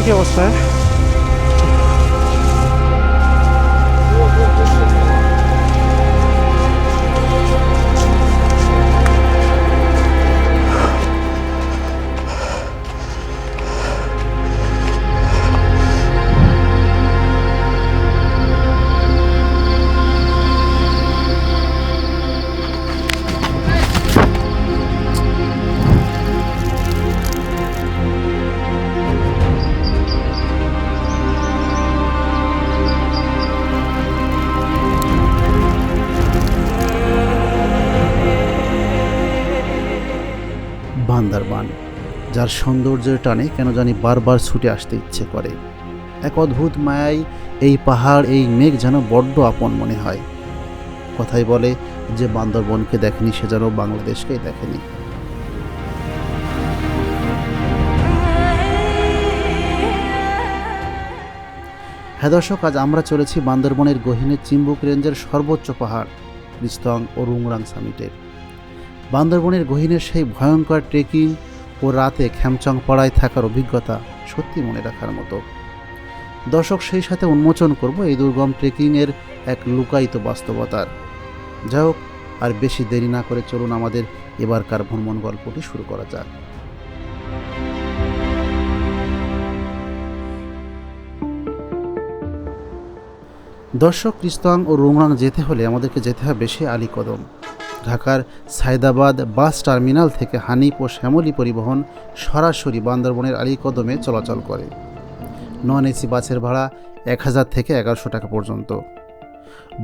কি অবস্থা? বান্দরবান, যার সৌন্দর্যের টানে কেন জানি বারবার ছুটে আসতে ইচ্ছে করে। এক অদ্ভুত মায়ায় এই পাহাড়, এই মেঘ যেন বড্ড আপন মনে হয়। কথাই বলে যে বান্দরবনকে দেখেনি সে যেন বাংলাদেশকেই দেখেনি। হ্যাঁ দর্শক, আজ আমরা চলেছি বান্দরবনের গহীনের চিম্বুক রেঞ্জের সর্বোচ্চ পাহাড় রিস্তং ও রুংরাং সামিটে। বান্দরবনের গহীনের সেই ভয়ঙ্কর ট্রেকিং ও রাতে খ্যামচং পাড়ায় থাকার অভিজ্ঞতা সত্যি মনে রাখার মতো। দর্শক, সেই সাথে উন্মোচন করব এই দুর্গম ট্রেকিংয়ের এক লুকায়িত বাস্তবতার। যাই হোক, আর বেশি দেরি না করে চলুন আমাদের এবারকার ভ্রমণ গল্পটি শুরু করা যাক। দর্শক, রিস্তং ও রুংরাং যেতে হলে আমাদেরকে যেতে হবে বেশি আলীকদম। ঢাকার সায়দাবাদ বাস টার্মিনাল থেকে হানিফ ও শ্যামলী পরিবহন সরাসরি বান্দরবনের আলীকদমে চলাচল করে। নন এসি বাসের ভাড়া 1000 থেকে 1100 টাকা পর্যন্ত।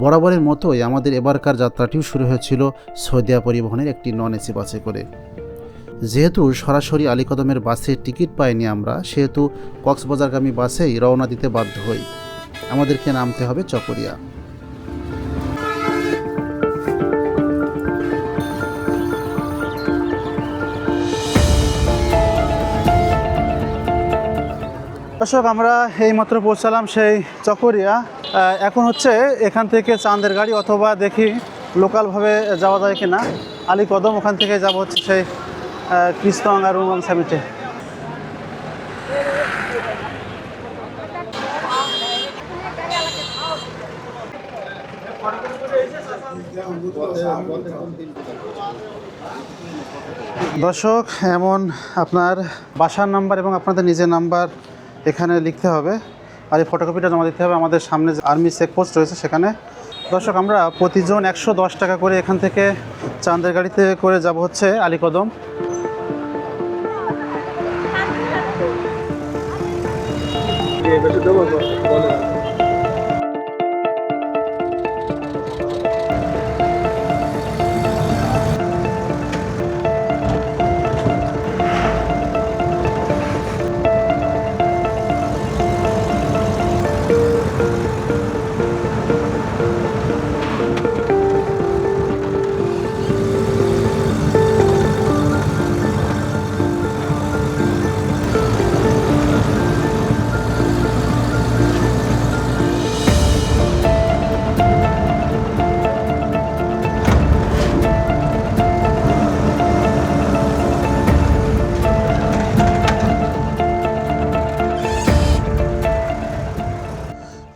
বরাবরের মতোই আমাদের এবারকার যাত্রাটিও শুরু হয়েছিল সৌদিয়া পরিবহনের একটি নন এসি বাসে করে। যেহেতু সরাসরি আলীকদমের বাসে টিকিট পাইনি আমরা, সেহেতু কক্সবাজারগামী বাসেই রওনা দিতে বাধ্য হই। আমাদেরকে নামতে হবে চকরিয়া। দর্শক, আমরা এইমাত্র পৌঁছালাম সেই চকরিয়া। এখন হচ্ছে এখান থেকে চাঁদের গাড়ি অথবা দেখি লোকালভাবে যাওয়া যায় কিনা আলীকদম, ওখান থেকে যাব হচ্ছে সেই রিস্তং আর রুংরাং সামিটে। দর্শক, এমন আপনার বাসার নাম্বার এবং আপনাদের নিজের নাম্বার এখানে লিখতে হবে, আর এই ফটোকপিটা জমা দিতে হবে আমাদের সামনে যে আর্মি চেকপোস্ট রয়েছে সেখানে। দর্শক, আমরা প্রতিজন 110 টাকা করে এখান থেকে চাঁদের গাড়িতে করে যাব হচ্ছে আলীকদম।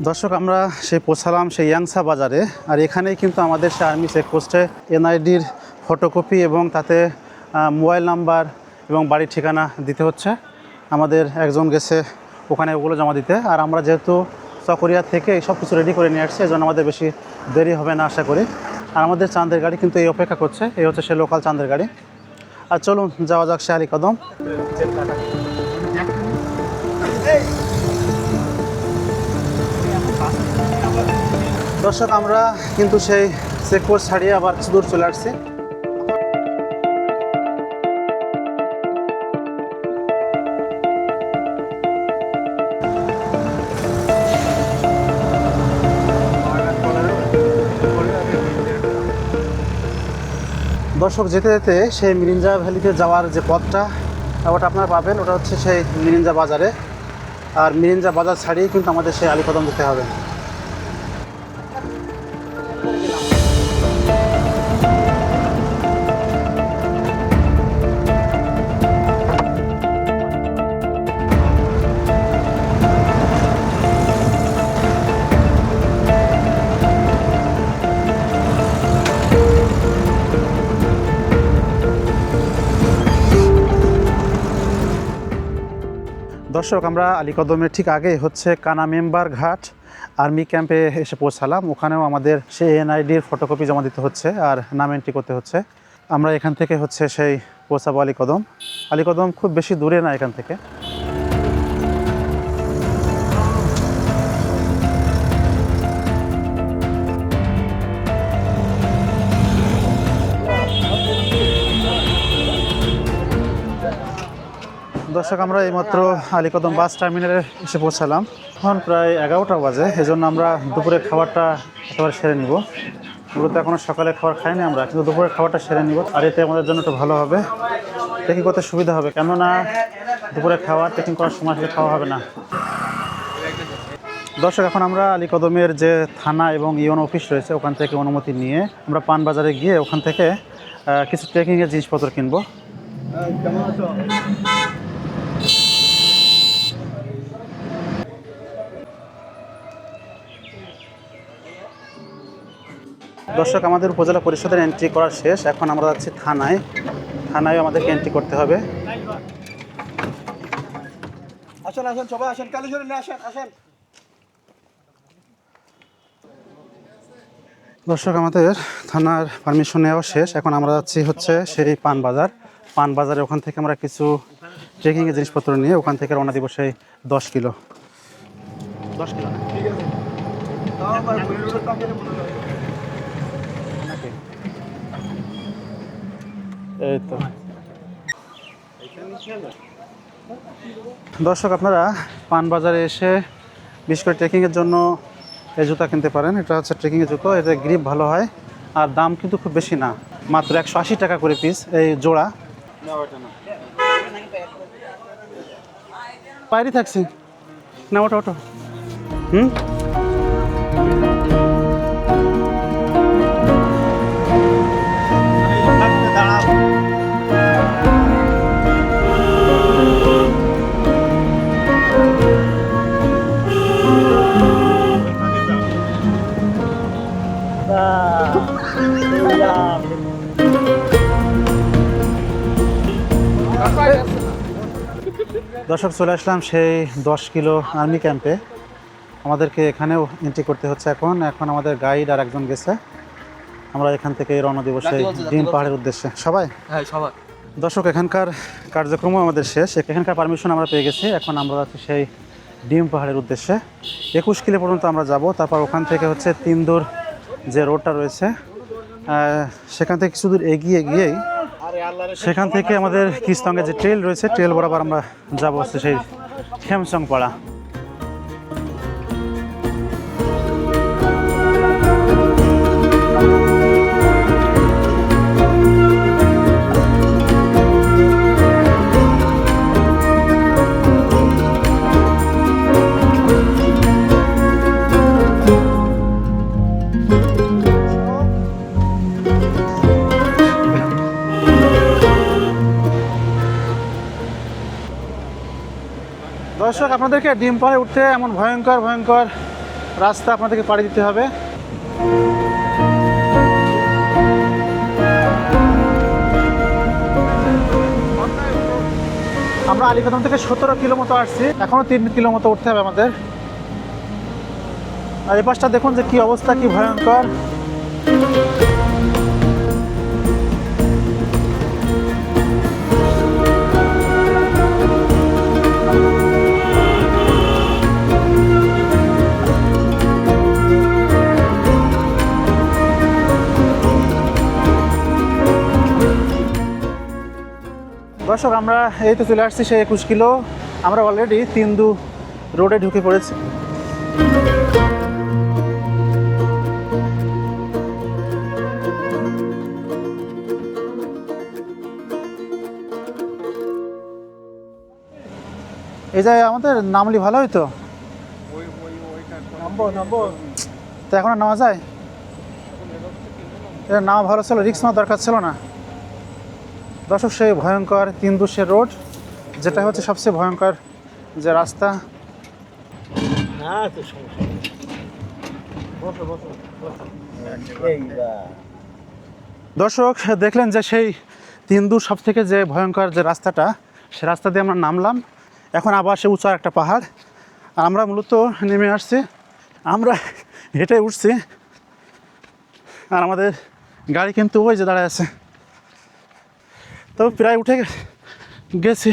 দর্শক, আমরা পৌঁছালাম সেই ইয়াংসা বাজারে, আর এখানেই কিন্তু আমাদের সে আর্মি চেকপোস্টে এনআইডির ফটোকপি এবং তাতে মোবাইল নাম্বার এবং বাড়ির ঠিকানা দিতে হচ্ছে। আমাদের একজন গেছে ওখানে ওগুলো জমা দিতে, আর আমরা যেহেতু চকরিয়া থেকে সব কিছু রেডি করে নিয়ে আসছি, এই জন্য আমাদের বেশি দেরি হবে না আশা করি। আর আমাদের চাঁদের গাড়ি কিন্তু এই অপেক্ষা করছে, এই হচ্ছে সে লোকাল চাঁদের গাড়ি। আর চলুন যাওয়া যাক সে আলীকদম। দর্শক, আমরা কিন্তু সেই চেকপোস্ট ছাড়িয়ে আবার কিছু দূর চলে আসছি। দর্শক, যেতে যেতে সেই মিরিঞ্জা ভ্যালিতে যাওয়ার যে পথটা ওটা আপনারা পাবেন, ওটা হচ্ছে সেই মিরিঞ্জা বাজারে। আর মিরিঞ্জা বাজার ছাড়িয়ে কিন্তু আমাদের সেই আলীকদম যেতে হবে। দর্শক, আমরা আলীকদমের ঠিক আগে হচ্ছে কানা মেম্বার ঘাট আর্মি ক্যাম্পে এসে পৌঁছালাম। ওখানেও আমাদের সেই এনআইডির ফটোকপি জমা দিতে হচ্ছে আর নাম এন্ট্রি করতে হচ্ছে। আমরা এখান থেকে হচ্ছে সেই পৌঁছাবো আলীকদম। আলীকদম খুব বেশি দূরে না এখান থেকে। দর্শক, আমরা এইমাত্র আলীকদম বাস টার্মিনালে এসে পৌঁছালাম। এখন প্রায় 11টা বাজে, এজন্য আমরা দুপুরের খাবারটা একেবারে সেরে নিব। মূলত এখনও সকালে খাবার খাইনি আমরা, কিন্তু দুপুরের খাবারটা সেরে নিব। আর এতে আমাদের জন্য একটু ভালো হবে, ট্রেকিং করতে সুবিধা হবে। কেননা দুপুরে খাবার ট্রেকিং করার সময় আসলে খাওয়া হবে না। দর্শক, এখন আমরা আলীকদমের যে থানা এবং ইউএন অফিস রয়েছে ওখান থেকে অনুমতি নিয়ে আমরা পানবাজারে গিয়ে ওখান থেকে কিছু ট্রেকিংয়ের জিনিসপত্র কিনবো। দর্শক, আমাদের উপজেলা পরিষদের এন্ট্রি করা শেষ। এখন আমরা যাচ্ছি থানায়। থানায় আমাদেরকে এন্ট্রি করতে হবে। আসেন আসেন সবাই আসেন, কালীশ্বরী নিয়ে আসেন আসেন। দর্শক, আমাদের থানার পারমিশন নেওয়া শেষ। এখন আমরা যাচ্ছি হচ্ছে সেই পানবাজারে। ওখান থেকে আমরা কিছু ট্রেকিংয়ের জিনিসপত্র নিয়ে ওখান থেকে রওনা দিব সেই 10 কিলো। 10 কিলো না? এই তো দর্শক, আপনারা পানবাজারে এসে বিশেষ করে ট্রেকিংয়ের জন্য এই জুতা কিনতে পারেন। এটা হচ্ছে ট্রেকিংয়ের জুতো, এতে গ্রিপ ভালো হয় আর দাম কিন্তু খুব বেশি না, মাত্র 180 টাকা করে পিস এই জোড়া। বাইরে থাকছি না, ওটো ওটো। দর্শক, চলে আসলাম সেই 10 কিলো আর্মি ক্যাম্পে। আমাদেরকে এখানেও এন্ট্রি করতে হচ্ছে। এখন আমাদের গাইড আর একজন গেছে। আমরা এখান থেকে রওনা দিব সেই ডিম পাহাড়ের উদ্দেশ্যে। সবাই? হ্যাঁ সবাই। দর্শক, এখানকার কার্যক্রমও আমাদের শেষ। এখানকার পারমিশন আমরা পেয়ে গেছি। এখন আমরা যাচ্ছি সেই ডিম পাহাড়ের উদ্দেশ্যে। 21 কিলো পর্যন্ত আমরা যাব। তারপর ওখান থেকে হচ্ছে তিনদুর যে রোডটা রয়েছে সেখান থেকে কিছু দূর এগিয়ে গিয়েই সেখান থেকে আমাদের কিস্তঙ্গে যে ট্রেল রয়েছে ট্রেল বরাবর আমরা যাব হচ্ছে সেই খেমচং পাড়া। দর্শক, আপনাদেরকে ডিম পাহাড়ে উঠতে এমন ভয়ঙ্কর ভয়ঙ্কর রাস্তা আপনাদেরকে পাড়ি দিতে হবে। আমরা আলীকদম থেকে 17 কিলো মতো আসছি, এখনও 3 কিলো মতো উঠতে হবে আমাদের। আর এই পাশটা দেখুন যে কি অবস্থা, কি ভয়ঙ্কর। দর্শক, আমরা এই তো চলে আসছি সেই 21 কিলো। আমরা অলরেডি তিন্দু রোডে ঢুকে পড়েছি। এই জায়গায় আমাদের নামলি ভালো হইতো। তো এখন আর নামা যায়? এটা নামা ভালো ছিল, রিস্ক নেওয়ার দরকার ছিল না। দর্শক, সেই ভয়ঙ্কর তিনদুশের রোড, যেটা হচ্ছে সবচেয়ে ভয়ঙ্কর যে রাস্তা। দর্শক, দেখলেন যে সেই তিনদুর সব থেকে যে ভয়ঙ্কর যে রাস্তাটা, সে রাস্তা দিয়ে আমরা নামলাম এখন আবার সে উঁচু একটা পাহাড়। আর আমরা মূলত নেমে আসছি, আমরা হেঁটে উঠছি, আর আমাদের গাড়ি কিন্তু ওই যে দাঁড়ায় আছে। তো প্রায় উঠে গেছি।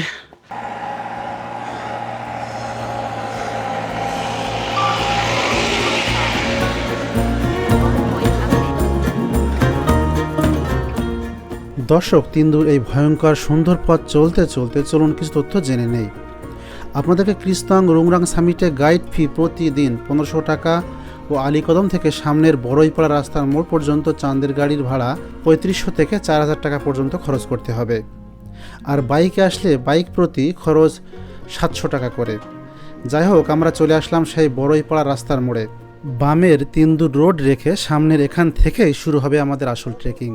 দর্শক, তিন্দুর এই ভয়ঙ্কর সুন্দর পথ চলতে চলতে চলুন কিছু তথ্য জেনে নেই। আপনাদেরকে ক্রিস্তাং রুংরাং সামিটে গাইড ফি প্রতিদিন 1500 টাকা ও আলীকদম থেকে সামনের বড়ইপাড়া রাস্তার মোড় পর্যন্ত চাঁদের গাড়ির ভাড়া 3500 থেকে 4000 টাকা পর্যন্ত খরচ করতে হবে। আর বাইকে আসলে বাইক প্রতি খরচ 700 টাকা করে। যাই হোক, আমরা চলে আসলাম সেই বড়ইপাড়া রাস্তার মোড়ে। বামের তিন্দুর রোড রেখে সামনের এখান থেকেই শুরু হবে আমাদের আসল ট্রেকিং।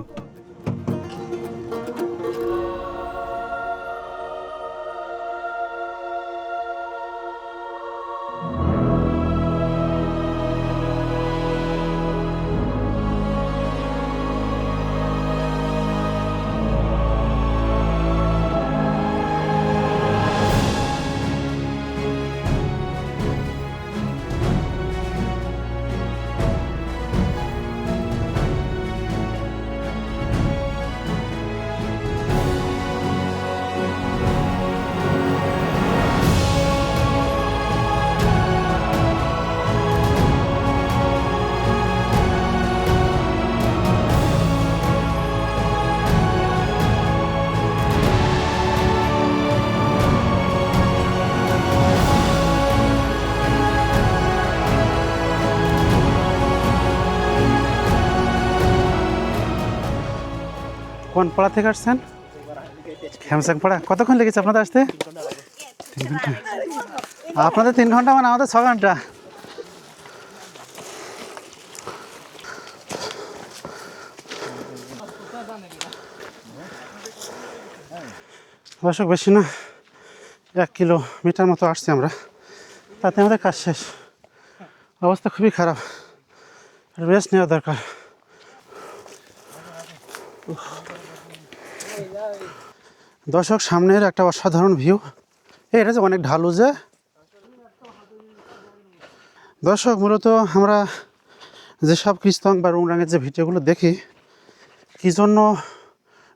কোন পাড়া থেকে আসছেন? খেমসাং পাড়া। কতক্ষণ লেগেছে আপনাদের আসতে? 3 ঘন্টা। আপনাদের 3 ঘন্টা মানে আমাদের 6 ঘন্টা। দর্শক, বেশি না, 1 কিলোমিটার মতো আসছি আমরা, তাতে আমাদের কাজ শেষ। অবস্থা খুবই খারাপ, রেস্ট নেওয়া দরকার। দর্শক, সামনের একটা অসাধারণ ভিউ। এটা যে অনেক ঢালু যে। দর্শক, মূলত আমরা যেসব ক্রিস্তাং বা রুংরাংয়ের যে ভিডিওগুলো দেখি, কী জন্য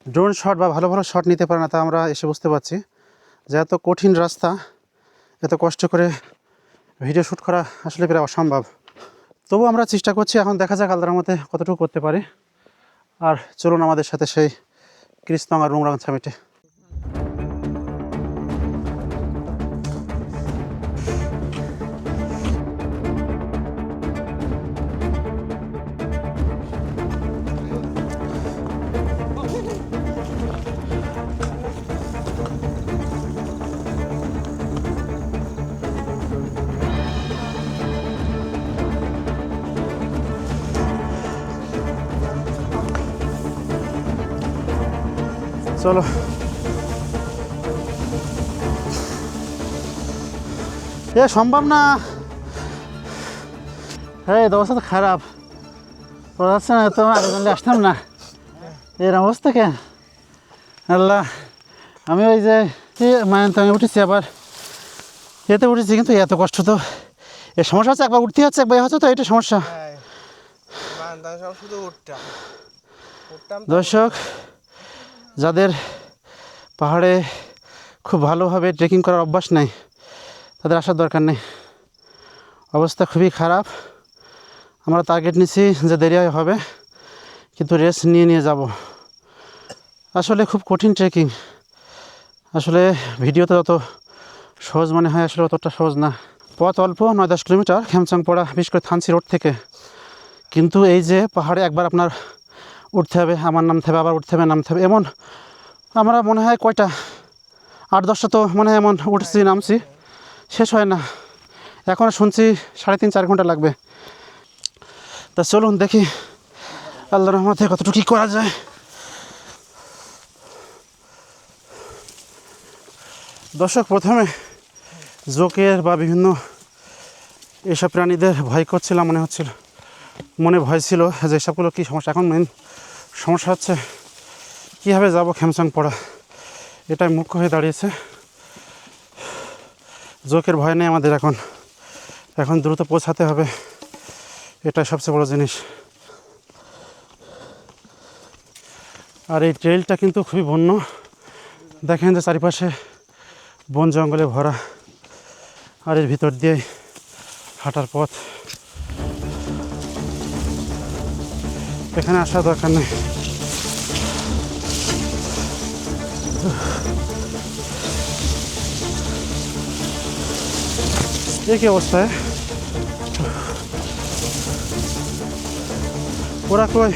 ড্রোন শট বা ভালো ভালো শট নিতে পারে না, তা আমরা এসে বুঝতে পারছি যে এত কঠিন রাস্তা, এত কষ্ট করে ভিডিও শ্যুট করা আসলে প্রায় অসম্ভব। তবু আমরা চেষ্টা করছি, এখন দেখা যাক আল্লাহর মতে কতটুকু করতে পারি। আর চলুন আমাদের সাথে সেই ক্রিস্তাং আর রুংরাং সামিটে। চলো, এ সম্ভব না। হ্যাঁ, অবস্থা তো খারাপ, পড়া যাচ্ছে না। তো আগে জানলে আসতাম না। এর অবস্থা কেন? আল্লাহ, আমি ওই যে মায়নতাঙে উঠেছি, আবার এতে উঠেছি, কিন্তু এত কষ্ট। তো এর সমস্যা হচ্ছে, একবার উঠতে হচ্ছে, একবার হচ্ছে, তো এটা সমস্যা। দর্শক, যাদের পাহাড়ে খুব ভালোভাবে ট্রেকিং করার অভ্যাস নেই, তাদের আসার দরকার নেই। অবস্থা খুবই খারাপ। আমরা টার্গেট নিচ্ছি যে দেরি হবে, কিন্তু রেস্ট নিয়ে নিয়ে যাব। আসলে খুব কঠিন ট্রেকিং। আসলে ভিডিওতে যত সহজ মনে হয়, আসলে অতটা সহজ না। পথ অল্প, 9-10 কিলোমিটার খেমচাং পাড়া, বিশেষ করে থানচি রোড থেকে। কিন্তু এই যে পাহাড়ে একবার আপনার উঠতে হবে, আমার নামতে হবে, আবার উঠতে হবে, নামতে হবে, এমন আমরা মনে হয় কয়টা 8-10টা তো মনে হয় এমন উঠছি নামছি, শেষ হয় না। এখন শুনছি 3.5-4 ঘন্টা লাগবে। তা চলুন দেখি আল্লাহর রহমতে কতটুকু কী করা যায়। দর্শক, প্রথমে জোকের বা বিভিন্ন এসব প্রাণীদের ভয় করছিলাম, মনে ভয় ছিল যে এসবগুলো কী সমস্যা। এখন মেন সমস্যা হচ্ছে কীভাবে যাব খেমচাং পাড়া, এটাই মুখ্য হয়ে দাঁড়িয়েছে। জোকের ভয় নেই আমাদের এখন। এখন দ্রুত পৌঁছাতে হবে, এটাই সবচেয়ে বড় জিনিস। আর এই ট্রেলটা কিন্তু খুবই বন্য, দেখেন যে চারিপাশে বন জঙ্গলে ভরা, আর এর ভিতর দিয়েই হাঁটার পথ। এখানে আসার দরকার নেই। কি অবস্থায় ওরা কই?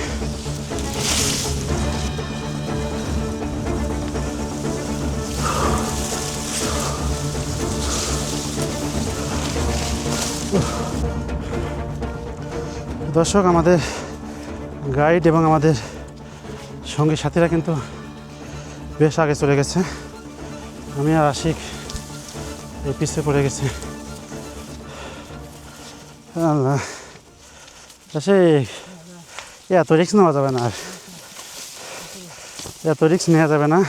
দর্শক, আমাদের গাইড এবং আমাদের সঙ্গী সাথীরা কিন্তু বেশ আগে চলে গেছে। আমি আর আশিক এই পিছিয়ে পড়ে গেছি। আল্লাহ, আশিক এত রিস্ক নেওয়া যাবে না, আর এত রিস্ক নেওয়া যাবে না।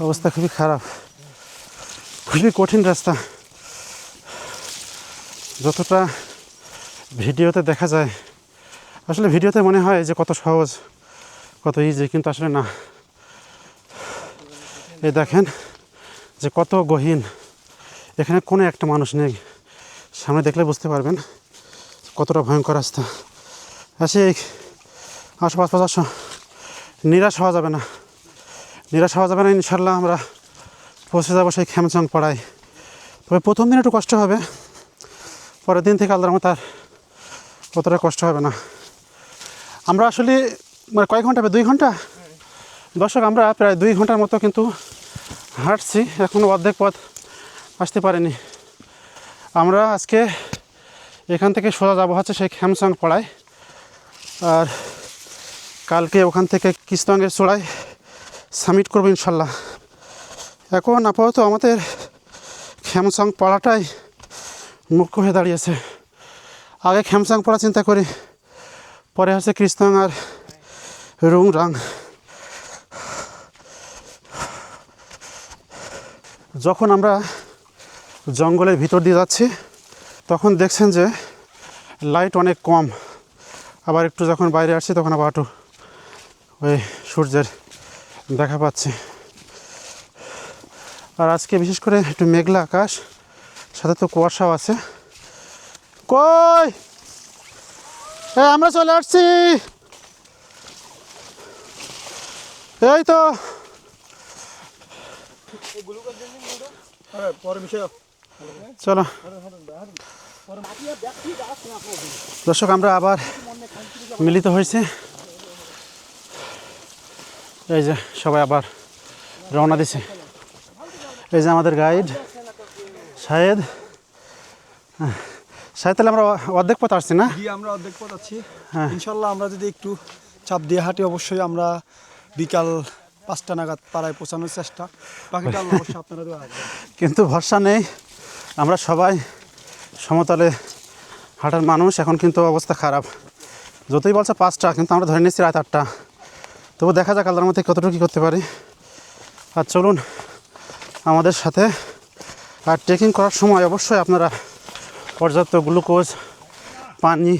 অবস্থা খুবই খারাপ, খুবই কঠিন রাস্তা। যতটা ভিডিওতে দেখা যায়, আসলে ভিডিওতে মনে হয় যে কত সহজ, কত ইজি, কিন্তু আসলে না। এই দেখেন যে কত গহীন, এখানে কোনো একটা মানুষ নেই। সামনে দেখলে বুঝতে পারবেন কতটা ভয়ঙ্কর রাস্তা। আশিক, আশপাশ আসো, নিরাশ হওয়া যাবে না, নিরাশ হওয়া যাবে না। ইনশাল্লাহ আমরা পৌঁছে যাবো সেই খ্যামচং পাড়ায়। তবে প্রথম দিন একটু কষ্ট হবে, পরের দিন থেকে আল্লাহর মতো আর অতটা কষ্ট হবে না। আমরা আসলে মানে কয়েক ঘন্টা, 2 ঘন্টা দর্শক, আমরা প্রায় 2 ঘন্টার মতো কিন্তু হাঁটছি, এখনও অর্ধেক পথ আসতে পারিনি। আমরা আজকে এখান থেকে সোজা যাবো হচ্ছে সেই খ্যামচং পাড়ায়, আর কালকে ওখান থেকে কিস্তংয়ের চূড়ায় সামিট করবো ইনশাল্লাহ। এখন আপাতত আমাদের খ্যামচং পাড়াটাই মুখ্য হয়ে দাঁড়িয়েছে। আগে খ্যামচং পাড়া চিন্তা করি, পরে হচ্ছে কিস্তং আর রুংরাং। যখন আমরা জঙ্গলের ভিতর দিয়ে যাচ্ছি তখন দেখছেন যে লাইট অনেক কম, আবার একটু যখন বাইরে আসছি তখন আবার একটু ওই সূর্যের দেখা পাচ্ছি। আর আজকে বিশেষ করে একটু মেঘলা আকাশ, সাথে তো কুয়াশাও আছে। কই আমরা চলে আসছি, এই তো। চলো দর্শক, আমরা আবার মিলিত হয়েছি। এই যে সবাই আবার রওনা দিছে। এই যে আমাদের গাইড শাহেদ। শাহেদ, তাহলে আমরা অর্ধেক পথ আসছি না? আমরা অর্ধেক পথ আছি। ইনশাল্লাহ আমরা যদি একটু চাপ দিয়ে হাঁটি, অবশ্যই আমরা বিকাল 5টা নাগাদ পাড়ায় পৌঁছানোর চেষ্টা। বাকিটা আল্লাহ অবশ্যই আপনারা দোয়া রাখবেন। কিন্তু ভরসা নেই, আমরা সবাই সমতলে হাঁটার মানুষ। এখন কিন্তু অবস্থা খারাপ, যতই বলছে 5টা, কিন্তু আমরা ধরে নিচ্ছি রাত 8টা। তবু দেখা যাক আল্লাহর মধ্যে কতটুকু কী করতে পারি। আর চলুন আমাদের সাথে। আর ট্রেকিং করার সময় অবশ্যই আপনারা পর্যাপ্ত গ্লুকোজ, পানি,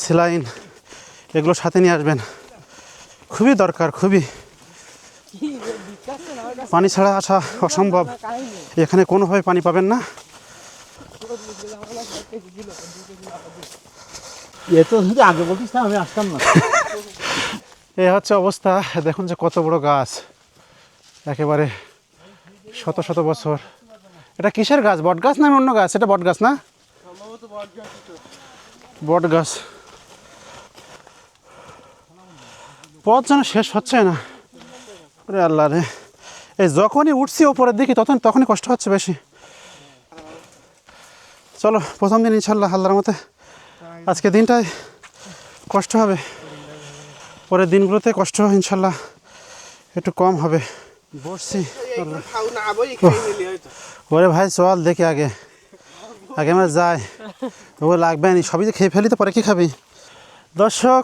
স্যালাইন এগুলো সাথে নিয়ে আসবেন, খুবই দরকার, খুবই। পানি ছাড়া আসা অসম্ভব, এখানে কোনোভাবে পানি পাবেন না। আগে বলতিস না, আমি আসতাম না। এই হচ্ছে অবস্থা। দেখুন যে কত বড় গাছ, একেবারে শত শত বছর। এটা কিসের গাছ? বট গাছ না অন্য গাছ? এটা বট গাছ না? বট গাছ। পথ যেন শেষ হচ্ছে না। ওরে আল্লাহ রে, এই যখনই উঠছি ওপরের দিকে তখনই কষ্ট হচ্ছে বেশি। চলো, প্রথম দিন ইনশাল্লাহ আল্লাহর মতে আজকে দিনটাই কষ্ট হবে, পরের দিনগুলোতে কষ্ট ইনশাল্লাহ একটু কম হবে। বসছি। ওরে ভাই চল দেখি, আগে আমরা যাই, ও লাগবে না, সবই যে খেয়ে ফেলি তো পরে কি খাবি। দর্শক,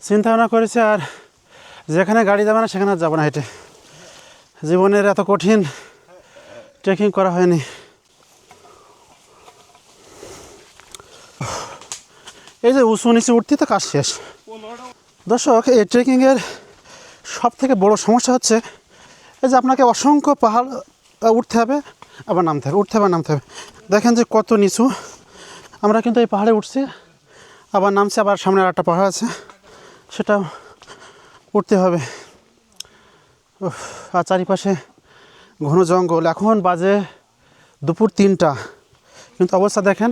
চিন্তা ভাবনা করেছে, আর যেখানে গাড়ি যাবে না সেখানে আর যাবো না হেঁটে। জীবনের এত কঠিন ট্রেকিং করা হয়নি। এই যে উঁচু নিচে উঠতে তো কাজ শেষ। দর্শক, এই ট্রেকিংয়ের সব থেকে বড় সমস্যা হচ্ছে এই যে আপনাকে অসংখ্য পাহাড় উঠতে হবে আবার নামতে হবে, উঠতে হবে নামতে হবে। দেখেন যে কত নিচু। আমরা কিন্তু এই পাহাড়ে উঠছি আবার নামছি, আবার সামনে আর একটা পাহাড় আছে সেটাও উঠতে হবে। আর চারিপাশে ঘন জঙ্গল। এখন বাজে দুপুর 3টা, কিন্তু অবস্থা দেখেন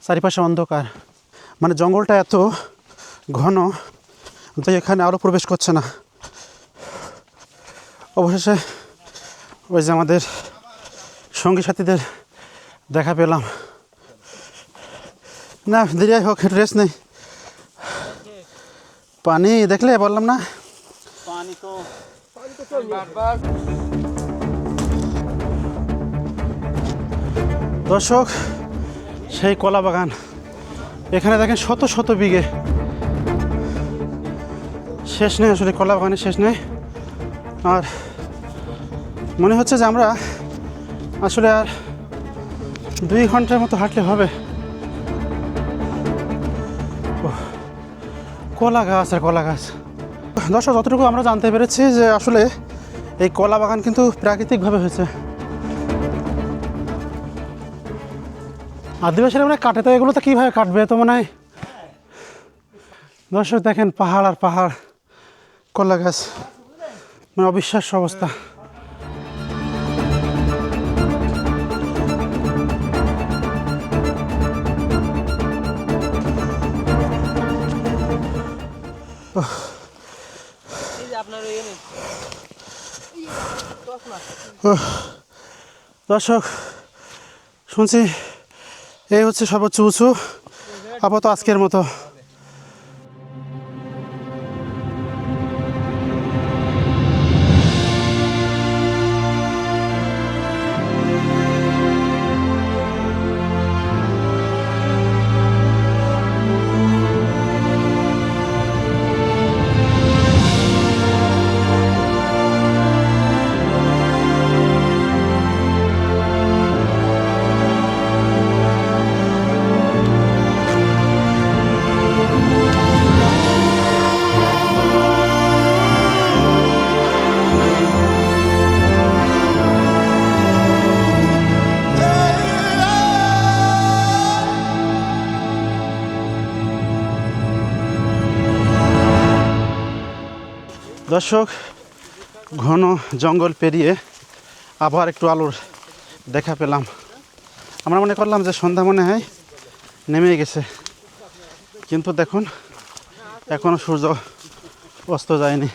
চারিপাশে অন্ধকার। মানে জঙ্গলটা এত ঘন যে এখানে আরও প্রবেশ করছে না। অবশেষে ওই যে আমাদের সঙ্গী সাথীদের দেখা পেলাম। না দেরি হোক, একটু রেস্ট নেই। পানি দেখলে বললাম না, পানি তো দর্শক সেই কলা বাগান। এখানে দেখেন শত শত বিঘে, শেষ নেই আসলে, কলা বাগানের শেষ নেই। আর মনে হচ্ছে যে আমরা আসলে আর 2 ঘন্টার মতো হাঁটলে হবে। কলা গাছ আর কলা গাছ। দর্শক, যতটুকু আমরা জানতে পেরেছি যে আসলে এই কলা বাগান কিন্তু প্রাকৃতিকভাবে হয়েছে। আদিবাসীরা মানে কাটে, তো এগুলো তো কীভাবে কাটবে তো মনে হয়। দর্শক দেখেন পাহাড় আর পাহাড়, কলা গাছ, মানে অবিশ্বাস্য অবস্থা। দর্শক শুনছি এই হচ্ছে সর্বোচ্চ উঁচু আপাতত আজকের মতো। দর্শক, ঘন জঙ্গল পেরিয়ে আবার একটু আলোর দেখা পেলাম। আমরা মনে করলাম যে সন্ধ্যা মনে হয় নেমে গেছে, কিন্তু দেখুন এখনও সূর্য অস্ত যায়নি।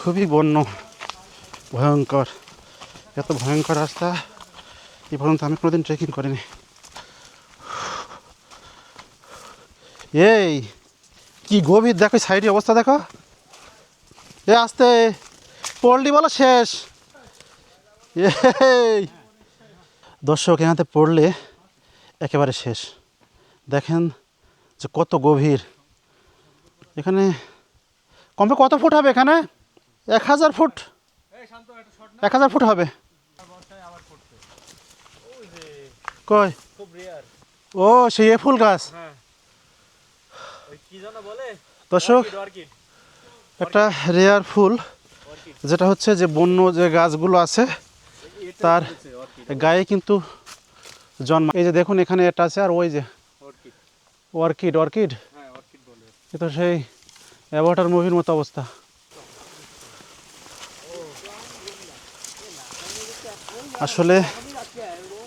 খুবই বন্য, ভয়ঙ্কর। এত ভয়ঙ্কর রাস্তা এই পর্যন্ত আমি কোনোদিন ট্রেকিং করিনি। এই কি গভীর, দেখো সাইডের অবস্থা দেখো। এ আসতে পড়লি বলো শেষ। এই দর্শক, এখানে পড়লে একেবারে শেষ। দেখেন যে কত গভীর। এখানে কমপক্ষে কত ফুট হবে? এখানে 1000 ফুট, 1000 ফুট হবে। কই? ও সেই ফুল গাছ। দর্শক, একটা রেয়ার ফুল, যেটা হচ্ছে যে বন্য যে গাছগুলো আছে তার গায়ে কিন্তু জন্ম। এই যে দেখুন এখানে এটা আছে, আর ওই যে অর্কিড, অর্কিড এ তো সেই অ্যাভাটার মুভির মতো অবস্থা। আসলে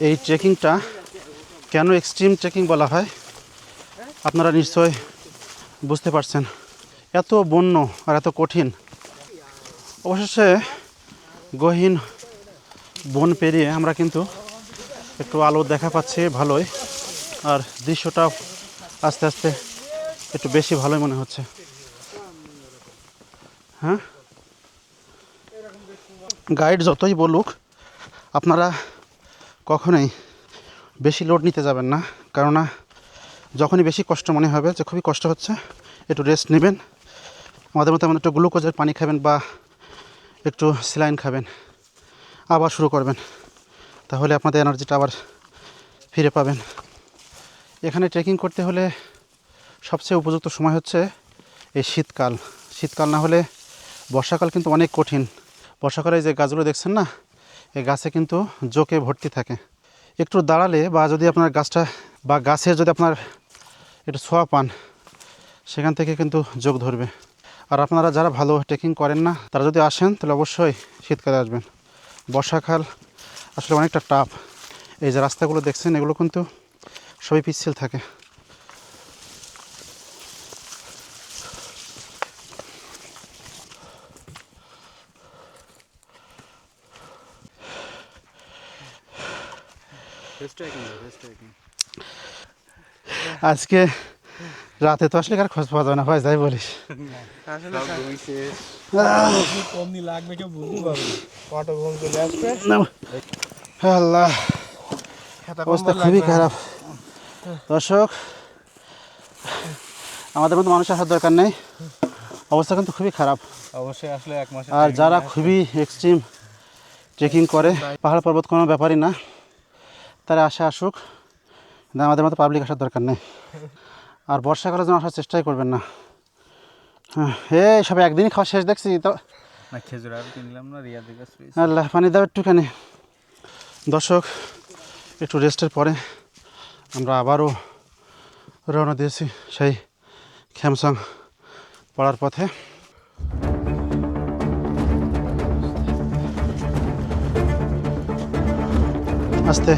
এই ট্রেকিংটা কেন এক্সট্রিম ট্রেকিং বলা হয় আপনারা নিশ্চয় বুঝতে পারছেন। এত বন্য আর এত কঠিন। অবশেষে গহীন বন পেরিয়ে আমরা কিন্তু একটু আলো দেখা পাচ্ছি ভালোই, আর দৃশ্যটা আস্তে আস্তে একটু বেশি ভালোই মনে হচ্ছে। হ্যাঁ, গাইড যতই বলুক আপনারা কখনোই বেশি লোড নিতে যাবেন না, কেননা যখনই বেশি কষ্ট মনে হবে যে খুবই কষ্ট হচ্ছে, একটু রেস্ট নেবেন। আমাদের মতো একটু গ্লুকোজের পানি খাবেন বা একটু স্যালাইন খাবেন, আবার শুরু করবেন, তাহলে আপনাদের এনার্জিটা আবার ফিরে পাবেন। এখানে ট্রেকিং করতে হলে সবচেয়ে উপযুক্ত সময় হচ্ছে এই শীতকাল। শীতকাল না হলে বর্ষাকাল কিন্তু অনেক কঠিন। বর্ষাকালে যে গাছগুলো দেখছেন না, এই গাছে কিন্তু জোকে ভর্তি থাকে। একটু দাঁড়ালে বা যদি আপনার গাছটা বা গাছের যদি আপনার একটু ছোঁয়া পান, সেখান থেকে কিন্তু জোক ধরবে। আর আপনারা যারা ভালো ট্রেকিং করেন না, তারা যদি আসেন তাহলে অবশ্যই শীতকালে আসবেন। বর্ষাকাল আসলে অনেকটা টাফ। এই যে রাস্তাগুলো দেখছেন, এগুলো কিন্তু সবই পিচ্ছিল থাকে। আজকে রাতে তো আসলে কার খোঁজ পাওয়া যাবে না ভাই, যাই বলিস। কমনি লাগবে কেউ বুঝতে পারবে কত ঘুম চলে আসবে। আল্লাহ, অবস্থা খুবই খারাপ। দর্শক, আমাদের মতো মানুষ আসার দরকার নেই, অবস্থা কিন্তু খুবই খারাপ। অবশ্যই আসলে এক মাসে আর যারা খুবই এক্সট্রিম ট্রেকিং করে, পাহাড় পর্বত কোনো ব্যাপারই না, তারা আসুক, কিন্তু আমাদের মতো পাবলিক আসার দরকার নেই। আর বর্ষাকালের জন্য আসার চেষ্টাই করবেন না। হ্যাঁ, এই সব একদিনই খাওয়া শেষ দেখছি তো। না খেজুর আর কিনলাম না, রিয়া দিকে আল্লাহ, পানি দাও একটুখানি। দর্শক, একটু রেস্টের পরে আমরা আবারও রওনা দিয়েছি সেই খ্যামসং পড়ার পথে। আস্তে,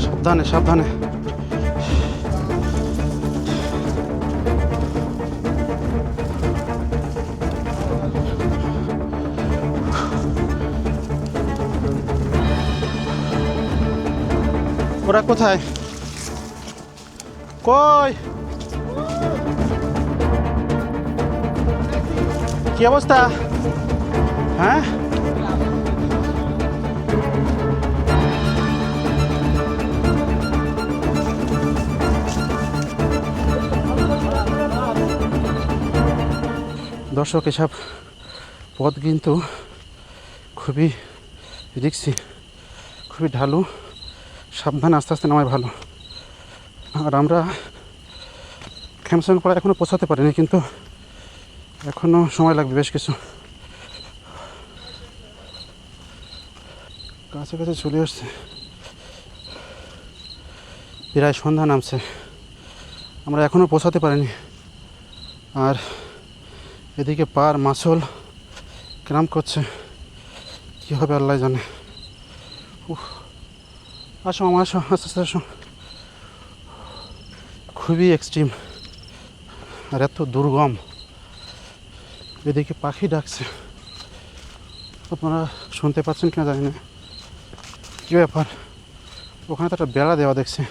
সাবধানে সাবধানে। ওরা কোথায়? কই? কি অবস্থা? হ্যাঁ, দর্শক, এসব পথ কিন্তু খুবই রিস্কি, খুবই ঢালু। সাবধানে আস্তে আস্তে নামাই ভালো। আর আমরা খ্যামসং পাড়া এখনও পৌঁছাতে পারিনি, কিন্তু এখনও সময় লাগবে বেশ কিছু। কাছাকাছি চলে আসছে, প্রায় সন্ধ্যা নামছে, আমরা এখনও পৌঁছাতে পারিনি। আর এদিকে পার মাসল ক্রাম করছে, কী হবে আল্লাহ জানে। আসো আমার, আসো, আস্তে আস্তে আসো। খুবই এক্সট্রিম আর এত দুর্গম। এদিকে পাখি ডাকছে, আপনারা শুনতে পাচ্ছেন কিনা জানি না। কী ব্যাপার? ওখানে তো একটা বেড়া দেওয়া দেখছি,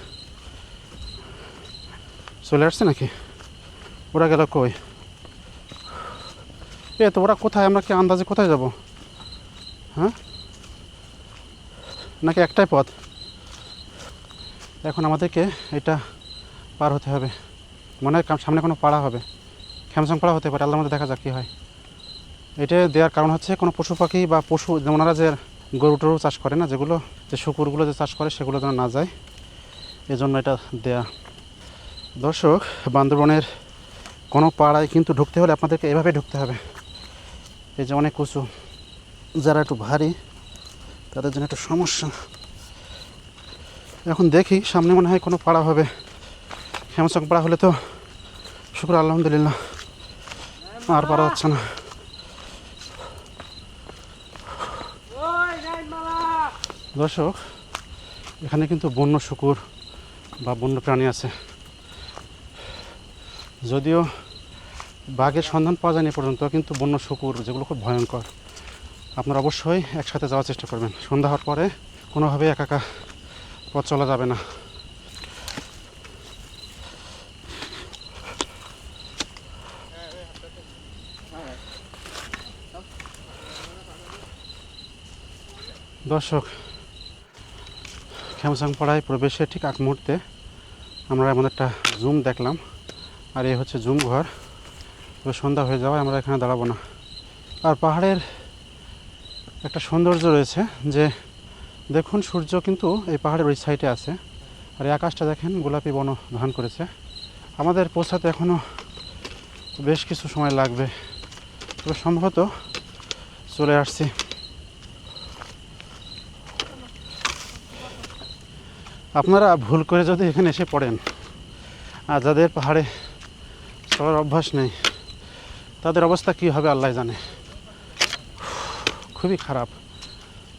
চলে আসছে নাকি? ওরা গেল কই? এ তো ওরা কোথায়? আমরা কি আন্দাজে কোথায় যাব? হ্যাঁ, নাকি একটাই পথ? এখন আমাদেরকে এটা পার হতে হবে। মনে হয় সামনে কোনো পাড়া হবে, খ্যামসং পাড়া হতে পারে। আল্লাহর মধ্যে দেখা যাক কী হয়। এটা দেওয়ার কারণ হচ্ছে কোনো পশু পাখি বা পশু, ওনারা যে গরু টরু চাষ করে না, যেগুলো যে শুকুরগুলো যে চাষ করে, সেগুলো যেন না যায়, এজন্য এটা দেয়া। দর্শক, বান্দরবনের কোনো পাড়ায় কিন্তু ঢুকতে হলে আপনাদেরকে এভাবে ঢুকতে হবে। এই যে অনেক উঁচু, যারা একটু ভারী তাদের জন্য একটু সমস্যা। এখন দেখি সামনে মনে হয় কোনো পাড়া হবে। খ্যামসং পাড়া হলে তো শুক্র আলহামদুলিল্লাহ, আর পারা যাচ্ছে না। দর্শক, এখানে কিন্তু বন্য শুকুর বা বন্য প্রাণী আছে, যদিও বাঘের সন্ধান পাওয়া যায়নি পর্যন্ত, কিন্তু বন্য শুকুর যেগুলো খুব ভয়ঙ্কর। আপনারা অবশ্যই একসাথে যাওয়ার চেষ্টা করবেন। সন্ধ্যা হওয়ার পরে কোনোভাবেই একা একা পথ চলা যাবে না। দর্শক, খ্যামসং পাড়ায় প্রবেশের ঠিক আগ মুহূর্তে আমরা এমন একটা জুম দেখলাম, আর এই হচ্ছে জুম ঘর। তো সন্ধ্যা হয়ে যাওয়ায় আমরা এখানে দাঁড়াবো না। আর পাহাড়ের একটা সৌন্দর্য রয়েছে যে দেখুন, সূর্য কিন্তু এই পাহাড়ের ওই সাইডে আছে, আর এই আকাশটা দেখেন গোলাপি বন ধারণ করেছে। আমাদের পৌঁছাতে এখনও বেশ কিছু সময় লাগবে, তবে সম্ভবত চলে আসছি। আপনারা ভুল করে যদি এখানে এসে পড়েন, আর যাদের পাহাড়ে চলার অভ্যাস নেই তাদের অবস্থা কী হবে আল্লাহ জানে। খুবই খারাপ,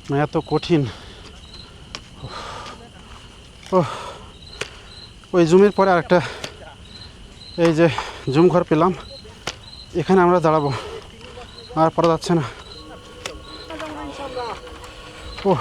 মানে এত কঠিন। ওই জুমের পরে আরেকটা এই যে জুম ঘর পেলাম, এখানে আমরা দাঁড়াবো, আর পড়া যাচ্ছে না। ও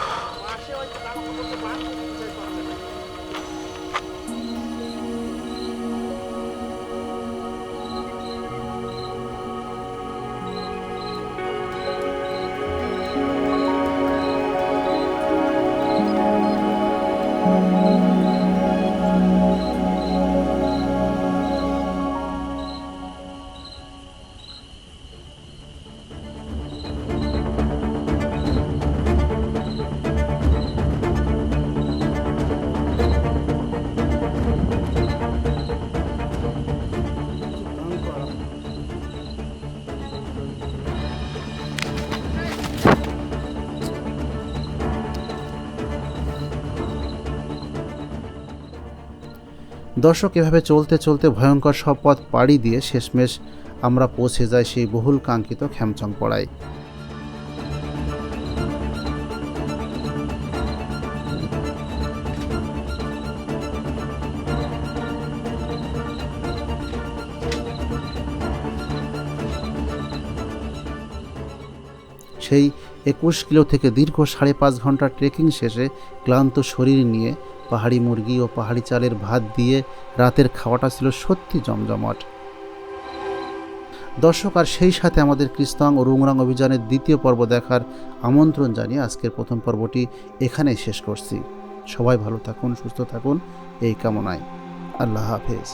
দর্শক, এভাবে চলতে চলতে ভয়ঙ্কর সব পথ পাড়ি দিয়ে শেষমেশ আমরা পৌঁছে যাই সেই বহুল কাঙ্ক্ষিত খ্যামচং পড়ায়। সেই 21 কিলো থেকে দীর্ঘ 5.5 ঘন্টার ট্রেকিং শেষে ক্লান্ত শরীর নিয়ে পাহাড়ি মুরগি ও পাহাড়ি চালের ভাত দিয়ে রাতের খাওয়াটা ছিল সত্যি জমজমাট। দর্শক, আর সেই সাথে আমাদের কৃষ্ণাং ও রুংরাং অভিযানের দ্বিতীয় পর্ব দেখার আমন্ত্রণ জানিয়ে আজকের প্রথম পর্বটি এখানেই শেষ করছি। সবাই ভালো থাকুন, সুস্থ থাকুন এই কামনায়। আল্লাহ হাফেজ।